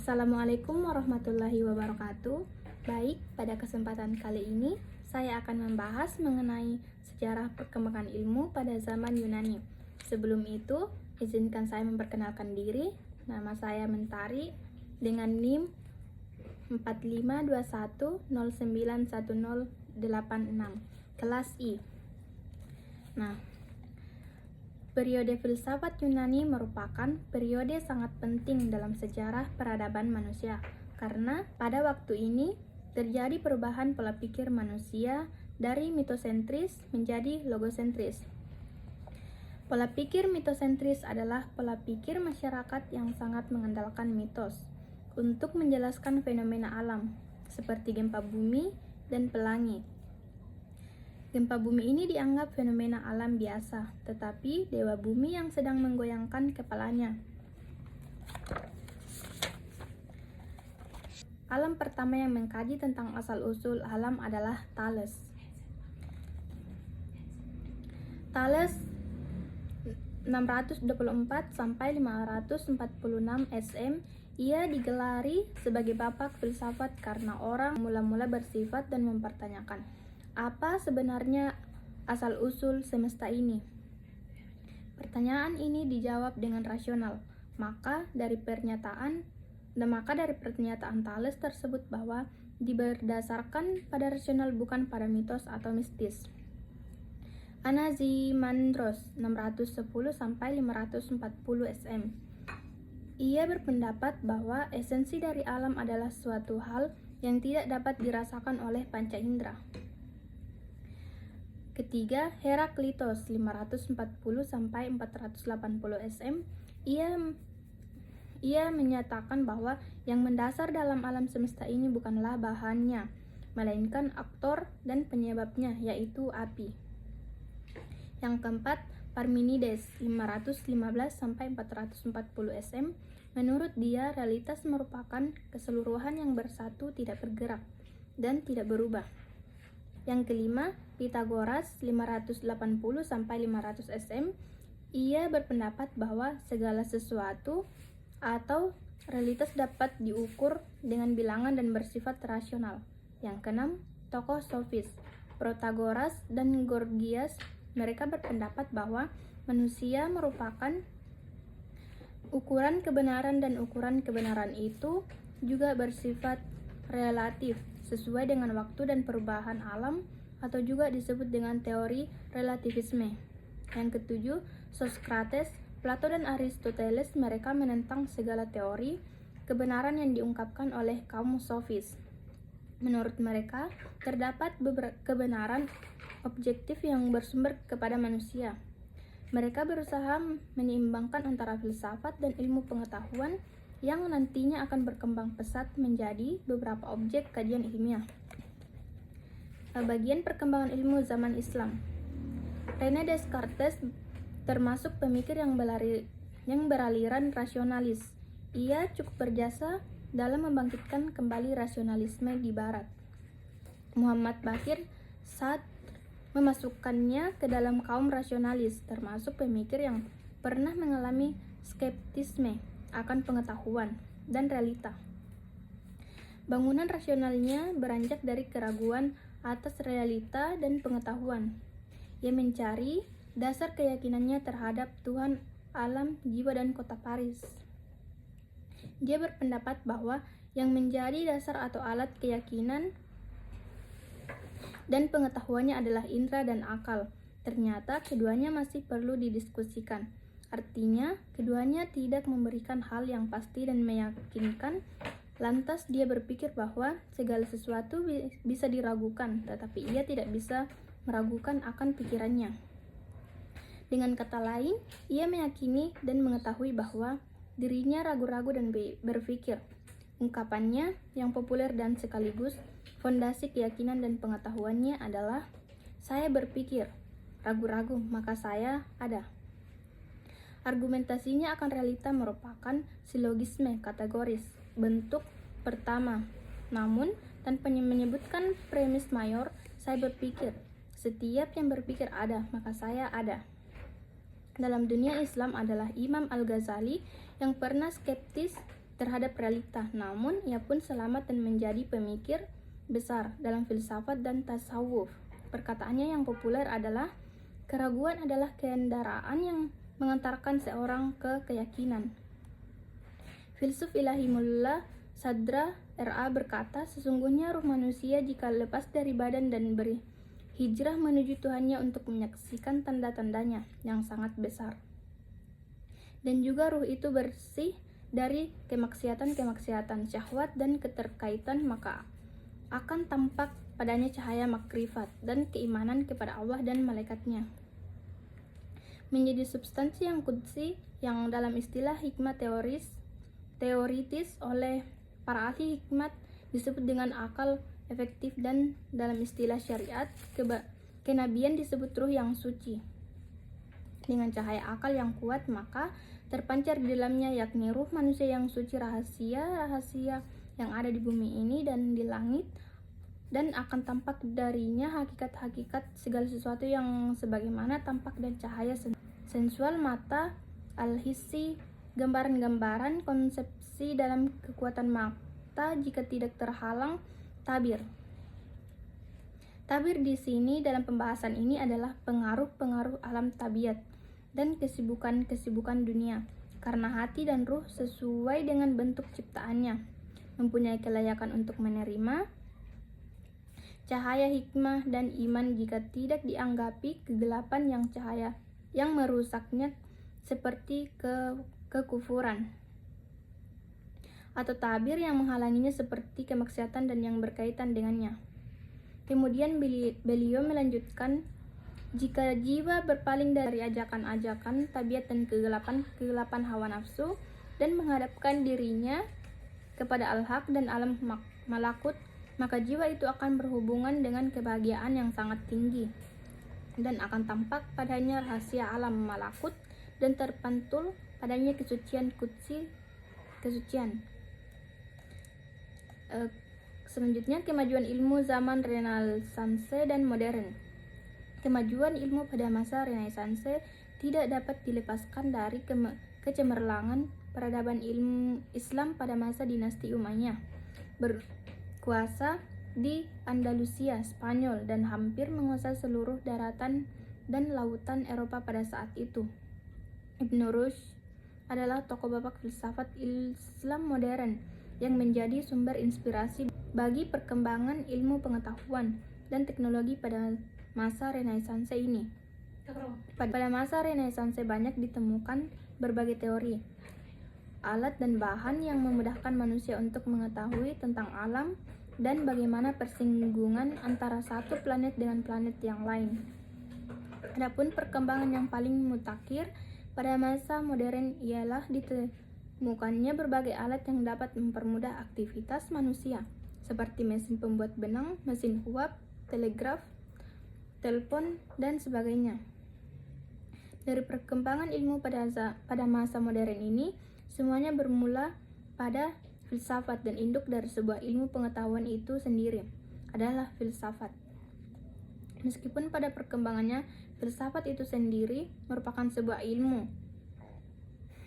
Assalamualaikum warahmatullahi wabarakatuh. Baik, pada kesempatan kali ini saya akan membahas mengenai sejarah perkembangan ilmu pada zaman Yunani. Sebelum itu, izinkan saya memperkenalkan diri. Nama saya Mentari dengan NIM 4521091086, kelas I. Periode filsafat Yunani merupakan periode sangat penting dalam sejarah peradaban manusia, karena pada waktu ini terjadi perubahan pola pikir manusia dari mitosentris menjadi logosentris. Pola pikir mitosentris adalah pola pikir masyarakat yang sangat mengandalkan mitos untuk menjelaskan fenomena alam, seperti gempa bumi dan pelangi. Gempa bumi ini dianggap fenomena alam biasa, tetapi dewa bumi yang sedang menggoyangkan kepalanya. Alam pertama yang mengkaji tentang asal-usul alam adalah Thales. Thales 624 sampai 546 SM. Ia digelari sebagai bapak filsafat karena orang mula-mula bersifat dan mempertanyakan apa sebenarnya asal-usul semesta ini. Pertanyaan ini dijawab dengan rasional. Maka dari pernyataan Thales tersebut bahwa berdasarkan pada rasional bukan pada mitos atau mistis. Anaximandros 610 sampai 540 SM. Ia berpendapat bahwa esensi dari alam adalah suatu hal yang tidak dapat dirasakan oleh panca indera. Ketiga, Heraklitos 540 sampai 480 SM. Ia menyatakan bahwa yang mendasar dalam alam semesta ini bukanlah bahannya, melainkan aktor dan penyebabnya, yaitu api. Yang keempat, Parmenides 515 sampai 440 SM. Menurut dia, realitas merupakan keseluruhan yang bersatu, tidak bergerak dan tidak berubah. Yang kelima, Pythagoras 580 sampai 500 SM. Ia berpendapat bahwa segala sesuatu atau realitas dapat diukur dengan bilangan dan bersifat rasional. Yang keenam, tokoh sofis Protagoras dan Gorgias. Mereka berpendapat bahwa manusia merupakan ukuran kebenaran dan ukuran kebenaran itu juga bersifat relatif sesuai dengan waktu dan perubahan alam, atau juga disebut dengan teori relativisme. Yang ketujuh, Socrates, Plato dan Aristoteles. Mereka menentang segala teori kebenaran yang diungkapkan oleh kaum sofis. Menurut mereka, terdapat beberapa kebenaran objektif yang bersumber kepada manusia. Mereka berusaha menyeimbangkan antara filsafat dan ilmu pengetahuan yang nantinya akan berkembang pesat menjadi beberapa objek kajian ilmiah. Bagian perkembangan ilmu zaman Islam. René Descartes termasuk pemikir yang beraliran rasionalis. Ia cukup berjasa dalam membangkitkan kembali rasionalisme di barat. Muhammad Baqir Sadr memasukkannya ke dalam kaum rasionalis, termasuk pemikir yang pernah mengalami skeptisme akan pengetahuan dan realita. Bangunan rasionalnya beranjak dari keraguan atas realita dan pengetahuan. Ia mencari dasar keyakinannya terhadap Tuhan, alam, jiwa, dan kota Paris. Dia berpendapat bahwa yang menjadi dasar atau alat keyakinan dan pengetahuannya adalah indera dan akal. Ternyata keduanya masih perlu didiskusikan. Artinya, keduanya tidak memberikan hal yang pasti dan meyakinkan. Lantas dia berpikir bahwa segala sesuatu bisa diragukan, tetapi ia tidak bisa meragukan akan pikirannya. Dengan kata lain, ia meyakini dan mengetahui bahwa dirinya ragu-ragu dan berpikir. Ungkapannya yang populer dan sekaligus fondasi keyakinan dan pengetahuannya adalah, "Saya berpikir, ragu-ragu, maka saya ada." Argumentasinya akan realita merupakan silogisme kategoris, bentuk pertama. Namun, tanpa menyebutkan premis mayor, saya berpikir. Setiap yang berpikir ada, maka saya ada. Dalam dunia Islam adalah Imam Al-Ghazali yang pernah skeptis terhadap realita, namun ia pun selamat dan menjadi pemikir besar dalam filsafat dan tasawuf. Perkataannya yang populer adalah, keraguan adalah kendaraan yang mengantarkan seorang ke keyakinan. Filsuf Ilahi Mullah Sadra R.A. berkata, sesungguhnya ruh manusia jika lepas dari badan dan berhijrah menuju Tuhannya untuk menyaksikan tanda-tandanya yang sangat besar. Dan juga ruh itu bersih dari kemaksiatan-kemaksiatan, syahwat dan keterkaitan, maka akan tampak padanya cahaya makrifat dan keimanan kepada Allah dan malaikatnya. Menjadi substansi yang qudsi yang dalam istilah hikmah teoritis oleh para ahli hikmat disebut dengan akal efektif, dan dalam istilah syariat kenabian disebut ruh yang suci. Dengan cahaya akal yang kuat maka terpancar di dalamnya, yakni ruh manusia yang suci, rahasia-rahasia yang ada di bumi ini dan di langit, dan akan tampak darinya hakikat-hakikat segala sesuatu yang sebagaimana tampak dan cahaya sensual mata, al-hissi, gambaran-gambaran, konsepsi dalam kekuatan mata jika tidak terhalang tabir. Tabir di sini dalam pembahasan ini adalah pengaruh-pengaruh alam tabiat dan kesibukan-kesibukan dunia, karena hati dan ruh sesuai dengan bentuk ciptaannya mempunyai kelayakan untuk menerima cahaya hikmah dan iman jika tidak dianggapi kegelapan yang cahaya yang merusaknya seperti kekufuran, atau tabir yang menghalanginya seperti kemaksiatan dan yang berkaitan dengannya. Kemudian beliau melanjutkan, jika jiwa berpaling dari ajakan-ajakan tabiat dan kegelapan hawa nafsu dan menghadapkan dirinya kepada al-haq dan alam malakut, maka jiwa itu akan berhubungan dengan kebahagiaan yang sangat tinggi dan akan tampak padanya rahasia alam malakut dan terpantul padanya kesucian qudsi, kesucian. Selanjutnya, kemajuan ilmu zaman Renaissance dan modern. Kemajuan ilmu pada masa Renaissance tidak dapat dilepaskan dari kecemerlangan peradaban ilmu Islam pada masa dinasti Umayyah, berkuasa di Andalusia, Spanyol, dan hampir menguasai seluruh daratan dan lautan Eropa pada saat itu. Ibn Rushd adalah tokoh bapak filsafat Islam modern yang menjadi sumber inspirasi bagi perkembangan ilmu pengetahuan dan teknologi pada masa Renaissance ini. Pada masa Renaissance banyak ditemukan berbagai teori, alat dan bahan yang memudahkan manusia untuk mengetahui tentang alam dan bagaimana persinggungan antara satu planet dengan planet yang lain. Adapun perkembangan yang paling mutakhir pada masa modern ialah ditemukannya berbagai alat yang dapat mempermudah aktivitas manusia, seperti mesin pembuat benang, mesin uap, telegraf, telepon, dan sebagainya. Dari perkembangan ilmu pada masa modern ini, semuanya bermula pada filsafat, dan induk dari sebuah ilmu pengetahuan itu sendiri adalah filsafat. Meskipun pada perkembangannya filsafat itu sendiri merupakan sebuah ilmu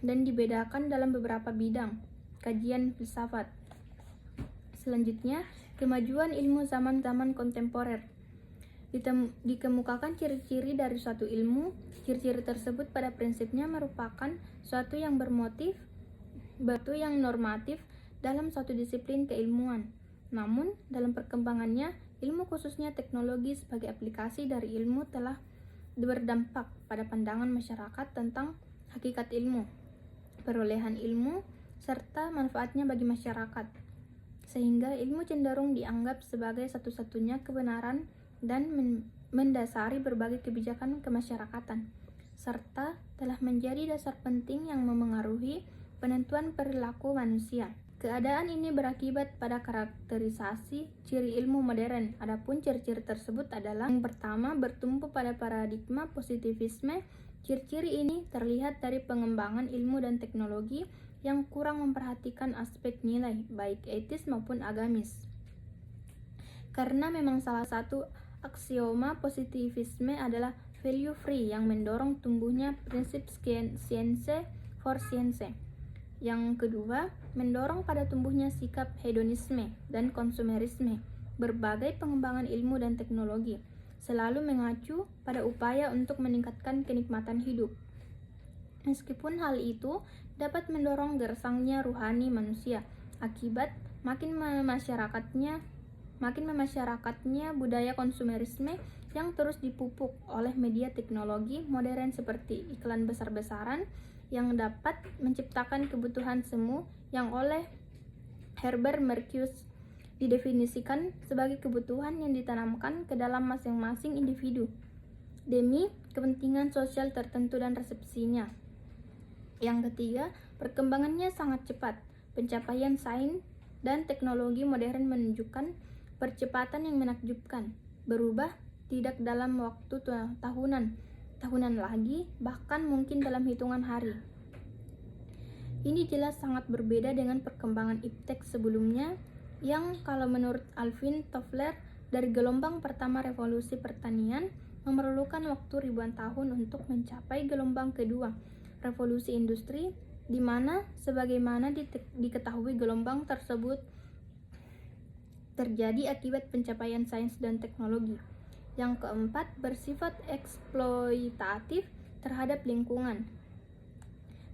dan dibedakan dalam beberapa bidang kajian filsafat. Selanjutnya, kemajuan ilmu zaman-zaman kontemporer. Dikemukakan ciri-ciri dari suatu ilmu. Ciri-ciri tersebut pada prinsipnya merupakan suatu yang normatif dalam suatu disiplin keilmuan. Namun, dalam perkembangannya, ilmu khususnya teknologi sebagai aplikasi dari ilmu telah berdampak pada pandangan masyarakat tentang hakikat ilmu, perolehan ilmu, serta manfaatnya bagi masyarakat, sehingga ilmu cenderung dianggap sebagai satu-satunya kebenaran dan mendasari berbagai kebijakan kemasyarakatan, serta telah menjadi dasar penting yang memengaruhi penentuan perilaku manusia. Keadaan ini berakibat pada karakterisasi ciri ilmu modern. Adapun ciri-ciri tersebut adalah: yang pertama, bertumpu pada paradigma positivisme. Ciri-ciri ini terlihat dari pengembangan ilmu dan teknologi yang kurang memperhatikan aspek nilai, baik etis maupun agamis. Karena memang salah satu aksioma positivisme adalah value free yang mendorong tumbuhnya prinsip science for science. Yang kedua, mendorong pada tumbuhnya sikap hedonisme dan konsumerisme. Berbagai pengembangan ilmu dan teknologi selalu mengacu pada upaya untuk meningkatkan kenikmatan hidup. Meskipun hal itu dapat mendorong gersangnya ruhani manusia akibat makin memasyarakatnya budaya konsumerisme yang terus dipupuk oleh media teknologi modern seperti iklan besar-besaran yang dapat menciptakan kebutuhan semu yang oleh Herbert Marcuse didefinisikan sebagai kebutuhan yang ditanamkan ke dalam masing-masing individu demi kepentingan sosial tertentu dan resepsinya. Yang ketiga, perkembangannya sangat cepat. Pencapaian sains dan teknologi modern menunjukkan percepatan yang menakjubkan, berubah tidak dalam waktu tahunan lagi, bahkan mungkin dalam hitungan hari. Ini jelas sangat berbeda dengan perkembangan iptek sebelumnya yang kalau menurut Alvin Toffler dari gelombang pertama revolusi pertanian memerlukan waktu ribuan tahun untuk mencapai gelombang kedua, revolusi industri, di mana sebagaimana diketahui gelombang tersebut terjadi akibat pencapaian sains dan teknologi. Yang keempat, bersifat eksploitatif terhadap lingkungan.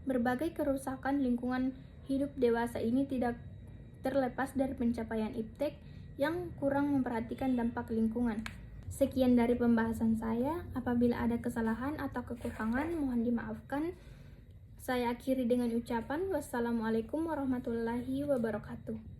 Berbagai kerusakan lingkungan hidup dewasa ini tidak terlepas dari pencapaian iptek yang kurang memperhatikan dampak lingkungan. Sekian dari pembahasan saya. Apabila ada kesalahan atau kekurangan, mohon dimaafkan. Saya akhiri dengan ucapan wassalamualaikum warahmatullahi wabarakatuh.